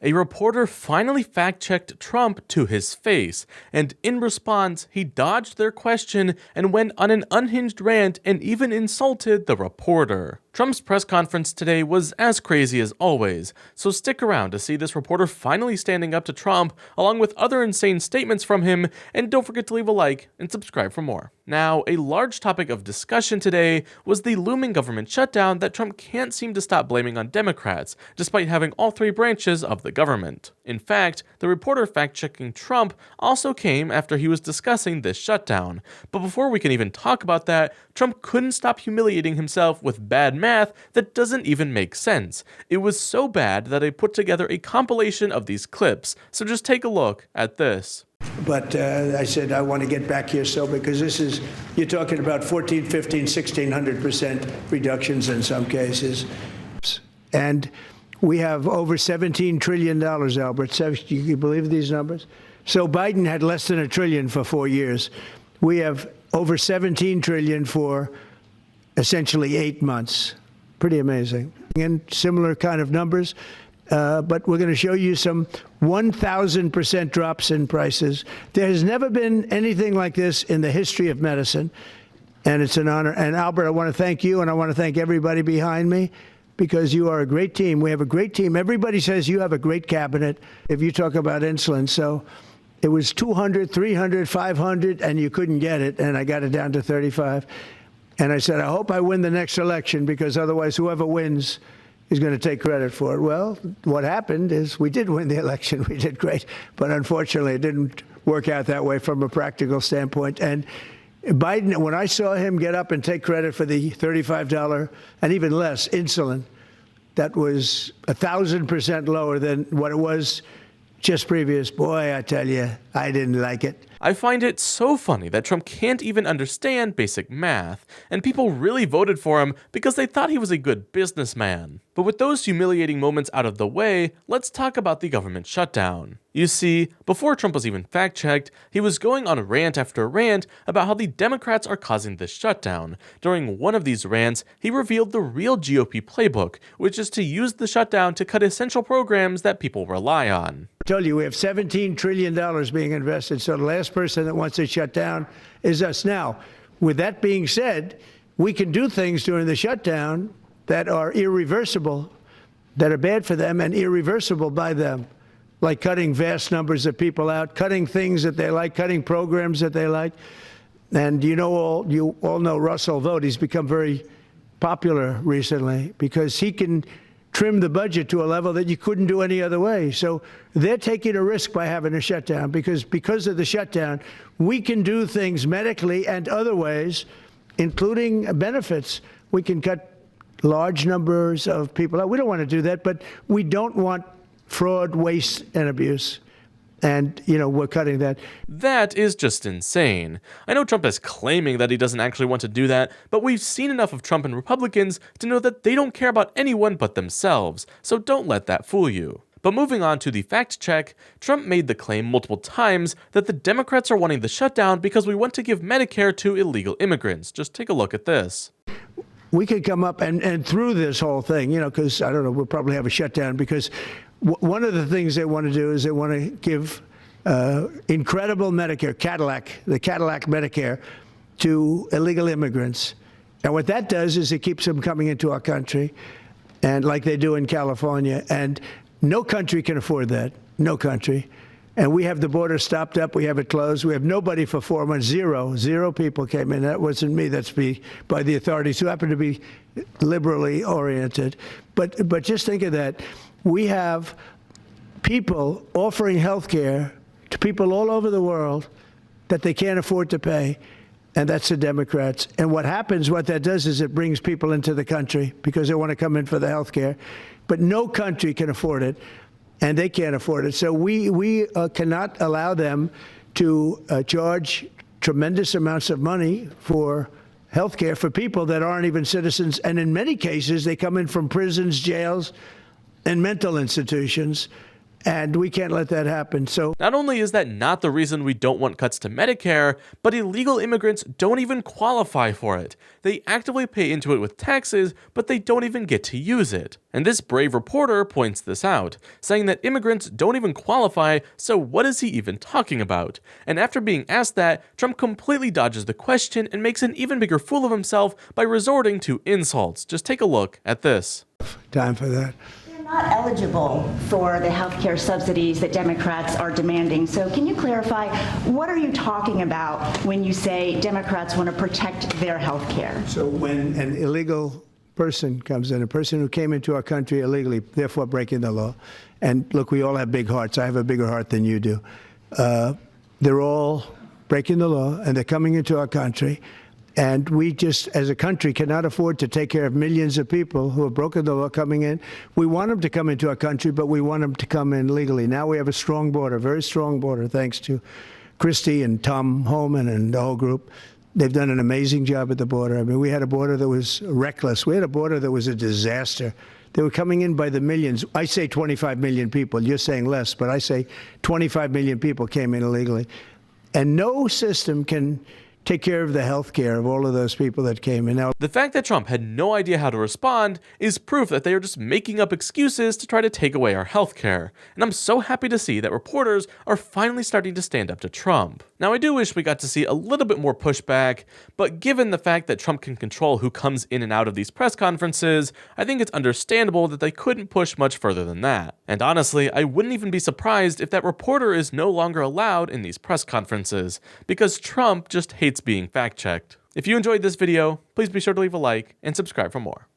A reporter finally fact-checked Trump to his face, and in response, he dodged their question and went on an unhinged rant and even insulted the reporter. Trump's press conference today was as crazy as always, so stick around to see this reporter finally standing up to Trump, along with other insane statements from him, and don't forget to leave a like and subscribe for more. Now, a large topic of discussion today was the looming government shutdown that Trump can't seem to stop blaming on Democrats, despite having all three branches of the government. In fact, the reporter fact-checking Trump also came after he was discussing this shutdown. But before we can even talk about that, Trump couldn't stop humiliating himself with bad math that doesn't even make sense. It was so bad that I put together a compilation of these clips, so just take a look at this. But I said, I want to get back here because you're talking about 14, 15, 1,600% reductions in some cases. And we have over $17 trillion, Albert. Do you believe these numbers? So Biden had less than $1 trillion for 4 years. We have over $17 trillion for essentially 8 months. Pretty amazing. And similar kind of numbers. But we're going to show you some 1,000% drops in prices. There has never been anything like this in the history of medicine, and it's an honor. And Albert, I want to thank you, and I want to thank everybody behind me, because you are a great team. We have a great team. Everybody says you have a great cabinet if you talk about insulin. So it was 200, 300, 500, and you couldn't get it, and I got it down to 35. And I said, I hope I win the next election, because otherwise whoever wins is going to take credit for it. Well, what happened is we did win the election. We did great. But unfortunately, it didn't work out that way from a practical standpoint. And Biden, when I saw him get up and take credit for the $35 and even less insulin, that was 1,000% lower than what it was just previous. Boy, I tell you, I didn't like it. I find it so funny that Trump can't even understand basic math, and people really voted for him because they thought he was a good businessman. But with those humiliating moments out of the way, let's talk about the government shutdown. You see, before Trump was even fact-checked, he was going on rant after rant about how the Democrats are causing this shutdown. During one of these rants, he revealed the real GOP playbook, which is to use the shutdown to cut essential programs that people rely on. I told you we have $17 trillion being invested, so the last person that wants it shut down is us. Now, with that being said, we can do things during the shutdown that are irreversible, that are bad for them and irreversible by them, like cutting vast numbers of people out, cutting things that they like, cutting programs that they like. And you all know Russell Vought. He's become very popular recently because he can trim the budget to a level that you couldn't do any other way. So they're taking a risk by having a shutdown because of the shutdown, we can do things medically and other ways, including benefits. We can cut large numbers of people out. We don't want to do that, but we don't want fraud, waste, and abuse. And, we're cutting that. That is just insane. I know Trump is claiming that he doesn't actually want to do that, but we've seen enough of Trump and Republicans to know that they don't care about anyone but themselves, so don't let that fool you. But moving on to the fact check, Trump made the claim multiple times that the Democrats are wanting the shutdown because we want to give Medicare to illegal immigrants. Just take a look at this. We could come up and through this whole thing, because, I don't know, we'll probably have a shutdown because one of the things they want to do is they want to give incredible Medicare, the Cadillac Medicare, to illegal immigrants. And what that does is it keeps them coming into our country, and like they do in California. And no country can afford that, no country. And we have the border stopped up. We have it closed. We have nobody for 4 months. Zero people came in. That wasn't me. That's by the authorities who happen to be liberally oriented. But just think of that. We have people offering health care to people all over the world that they can't afford to pay, and that's the Democrats. And what that does is it brings people into the country because they want to come in for the health care. But no country can afford it, and they can't afford it. So we cannot allow them to charge tremendous amounts of money for health care for people that aren't even citizens. And in many cases, they come in from prisons, jails, and mental institutions. And we can't let that happen. So not only is that not the reason we don't want cuts to Medicare, but illegal immigrants don't even qualify for it. They actively pay into it with taxes, but they don't even get to use it. And this brave reporter points this out, saying that immigrants don't even qualify, so what is he even talking about? And after being asked that, Trump completely dodges the question and makes an even bigger fool of himself by resorting to insults. Just take a look at this. time for that. Not eligible for the health care subsidies that Democrats are demanding. So can you clarify, what are you talking about when you say Democrats want to protect their health care? So when an illegal person comes in, a person who came into our country illegally, therefore breaking the law, and look, we all have big hearts. I have a bigger heart than you do. They're all breaking the law, and they're coming into our country. And we just, as a country, cannot afford to take care of millions of people who have broken the law coming in. We want them to come into our country, but we want them to come in legally. Now we have a strong border, very strong border, thanks to Christie and Tom Homan and the whole group. They've done an amazing job at the border. I mean, we had a border that was reckless. We had a border that was a disaster. They were coming in by the millions. I say 25 million people. You're saying less, but I say 25 million people came in illegally. And no system can take care of the health care of all of those people that came in. Now, the fact that Trump had no idea how to respond is proof that they are just making up excuses to try to take away our health care. And I'm so happy to see that reporters are finally starting to stand up to Trump. Now, I do wish we got to see a little bit more pushback, but given the fact that Trump can control who comes in and out of these press conferences, I think it's understandable that they couldn't push much further than that. And honestly, I wouldn't even be surprised if that reporter is no longer allowed in these press conferences, because Trump just hates being fact-checked. If you enjoyed this video, please be sure to leave a like and subscribe for more.